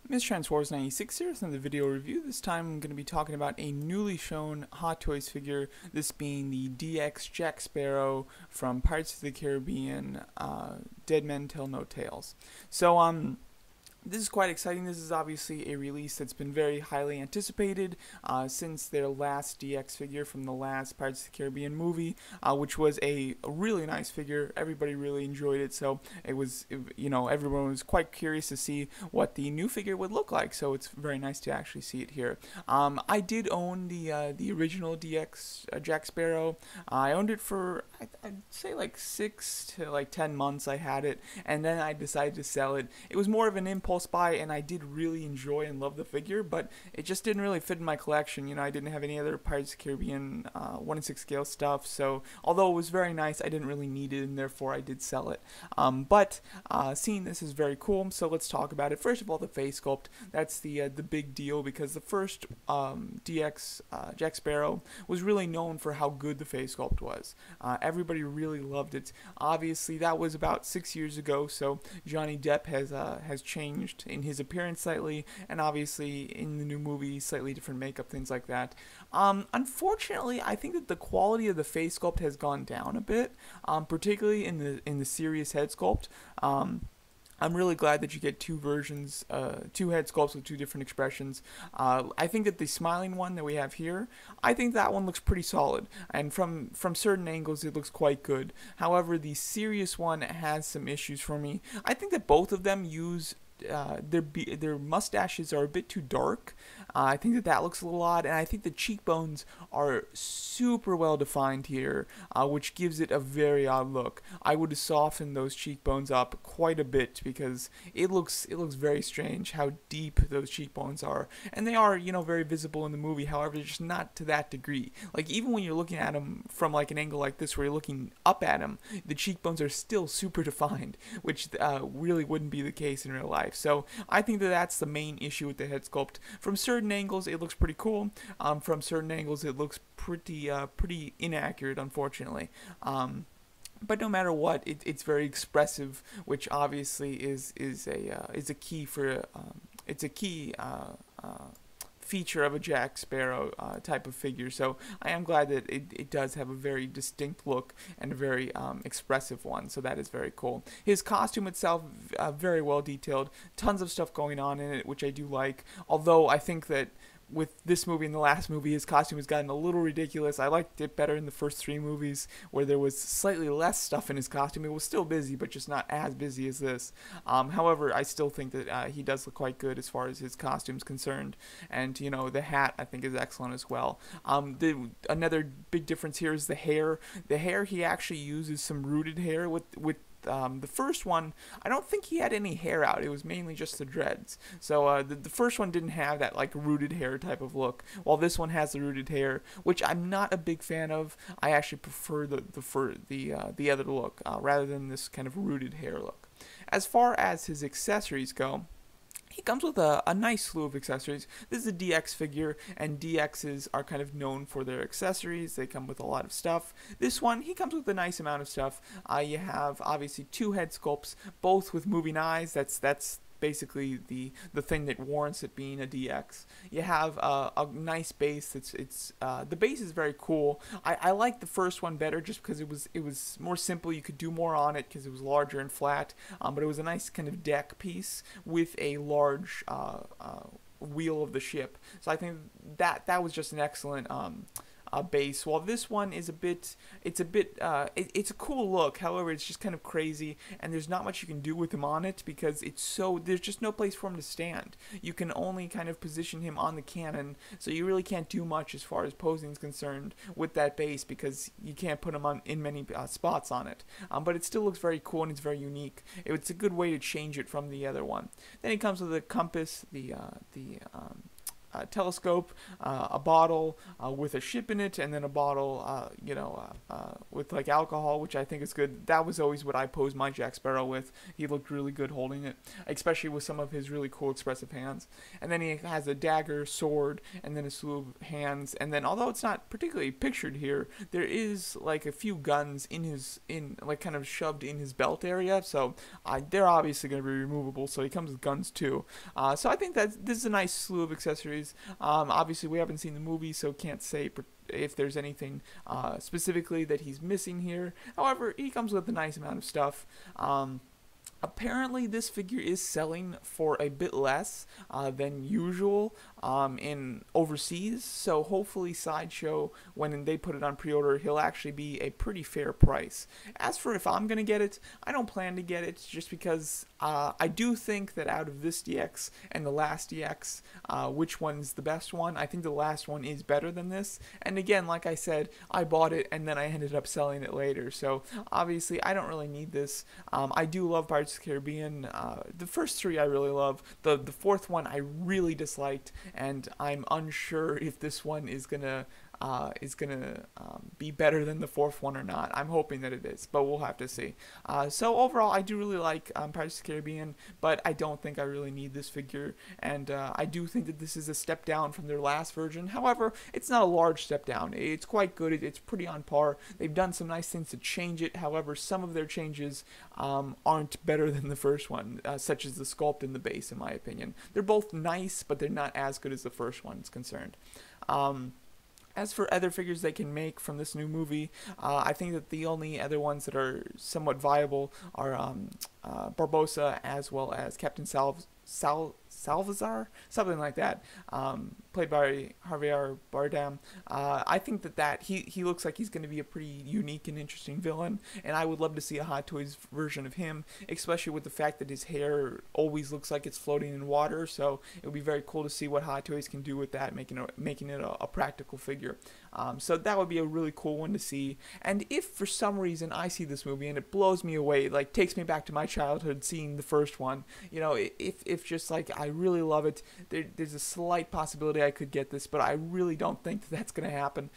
Miss Wars 96 here, in the video review. This time I'm going to be talking about a newly shown Hot Toys figure, this being the DX Jack Sparrow from Pirates of the Caribbean, Dead Men Tell No Tales. This is quite exciting. This is obviously a release that's been very highly anticipated since their last DX figure from the last Pirates of the Caribbean movie, which was a really nice figure. Everybody really enjoyed it, so everyone was quite curious to see what the new figure would look like. So it's very nice to actually see it here. I did own the original DX Jack Sparrow. I owned it for I'd say like 6 to like 10 months. I had it, and then I decided to sell it. It was more of an impulse buy, and I did really enjoy and love the figure, but it just didn't really fit in my collection. I didn't have any other Pirates of the Caribbean 1/6 scale stuff, so although it was very nice, I didn't really need it, and therefore I did sell it. But seeing this is very cool, so let's talk about it. First of all, the face sculpt. That's the big deal, because the first DX Jack Sparrow was really known for how good the face sculpt was. Everybody really loved it. Obviously, that was about 6 years ago, so Johnny Depp has changed in his appearance slightly, and obviously in the new movie, slightly different makeup, things like that. Unfortunately, I think that the quality of the face sculpt has gone down a bit, particularly in the serious head sculpt. I'm really glad that you get two versions, two head sculpts with two different expressions. I think that the smiling one that we have here, I think that one looks pretty solid, and from certain angles it looks quite good. However, the serious one has some issues for me. I think that both of them use their mustaches are a bit too dark. I think that looks a little odd, and I think the cheekbones are super well defined here, which gives it a very odd look. I would have softened those cheekbones up quite a bit, because it looks very strange how deep those cheekbones are, and they are very visible in the movie. However, just not to that degree. Like, even when you're looking at them from like an angle like this, where you're looking up at them, the cheekbones are still super defined, which really wouldn't be the case in real life. So I think that that's the main issue with the head sculpt. From certain angles, it looks pretty cool. From certain angles, it looks pretty inaccurate, unfortunately. But no matter what, it's very expressive, which obviously is a key for it's a key feature of a Jack Sparrow type of figure. So I am glad that it does have a very distinct look and a very expressive one, so that is very cool. His costume itself, very well detailed, tons of stuff going on in it, which I do like, although I think that with this movie and the last movie, his costume has gotten a little ridiculous. I liked it better in the first 3 movies, where there was slightly less stuff in his costume. It was still busy, but just not as busy as this. However, I still think that he does look quite good as far as his costume's concerned. And, the hat, I think, is excellent as well. Another big difference here is the hair. The hair, he actually uses some rooted hair with the first one, I don't think he had any hair out. It was mainly just the dreads. So the first one didn't have that like rooted hair type of look, while this one has the rooted hair, which I'm not a big fan of. I actually prefer the other look rather than this kind of rooted hair look. As far as his accessories go, he comes with a nice slew of accessories. This is a DX figure, and DXs are kind of known for their accessories. They come with a lot of stuff. This one, he comes with a nice amount of stuff. You have, obviously, 2 head sculpts, both with moving eyes. That's basically the thing that warrants it being a DX. You have a nice base. The base is very cool. I like the first one better, just because it was more simple. You could do more on it because it was larger and flat. But it was a nice kind of deck piece with a large wheel of the ship. So I think that was just an excellent base. While this one is it's a cool look. However, it's just kind of crazy, and there's not much you can do with him on it, because there's just no place for him to stand. You can only kind of position him on the cannon, so you really can't do much as far as posing is concerned with that base, because you can't put him in many spots on it. But it still looks very cool, and it's very unique. It's a good way to change it from the other one. Then it comes with a compass, telescope, a bottle with a ship in it, and then a bottle, with like alcohol, which I think is good. That was always what I posed my Jack Sparrow with. He looked really good holding it, especially with some of his really cool expressive hands. And then he has a dagger, sword, and then a slew of hands. And then, although it's not particularly pictured here, there is like a few guns like kind of shoved in his belt area. So they're obviously going to be removable. So he comes with guns too. So I think that this is a nice slew of accessories. Obviously, we haven't seen the movie, so can't say if there's anything specifically that he's missing here. However, he comes with a nice amount of stuff. Apparently, this figure is selling for a bit less than usual in overseas, so hopefully Sideshow, when they put it on pre-order, he'll actually be a pretty fair price. As for if I'm going to get it, I don't plan to get it just because I do think that out of this DX and the last DX, which one's the best one? I think the last one is better than this, and again, like I said, I bought it and then I ended up selling it later, so obviously I don't really need this. I do love Pirates of the Caribbean. The first three I really love. The fourth one I really disliked, and I'm unsure if this one is gonna be better than the fourth one or not. I'm hoping that it is, but we'll have to see. So overall, I do really like Pirates of the Caribbean, but I don't think I really need this figure, and I do think that this is a step down from their last version. However, it's not a large step down. It's quite good. It's pretty on par. They've done some nice things to change it. However, some of their changes aren't better than the first one, such as the sculpt and the base, in my opinion. They're both nice, but they're not as good as the first one is concerned. As for other figures they can make from this new movie, I think that the only other ones that are somewhat viable are Barbossa, as well as Captain Salvazar, something like that, played by Javier Bardem. I think that he looks like he's going to be a pretty unique and interesting villain, and I would love to see a Hot Toys version of him, especially with the fact that his hair always looks like it's floating in water, so it would be very cool to see what Hot Toys can do with that, making it a practical figure. So that would be a really cool one to see, and if for some reason I see this movie and it blows me away, like takes me back to my childhood seeing the first one, if just like I really love it, there's a slight possibility I could get this, but I really don't think that that's going to happen.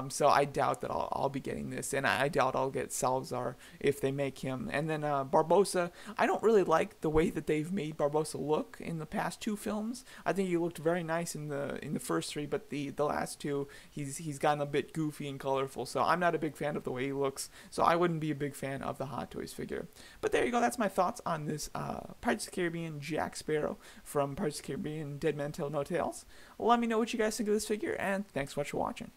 So I doubt that I'll be getting this, and I doubt I'll get Salazar if they make him. And then Barbossa, I don't really like the way that they've made Barbossa look in the past two films. I think he looked very nice in the first three, but the last two, he's gotten a bit goofy and colorful, so I'm not a big fan of the way he looks, so I wouldn't be a big fan of the Hot Toys figure. But there you go, that's my thoughts on this Pirates of the Caribbean Jack Sparrow from Pirates of the Caribbean Dead Men Tell No Tales. Let me know what you guys think of this figure, and thanks so much for watching.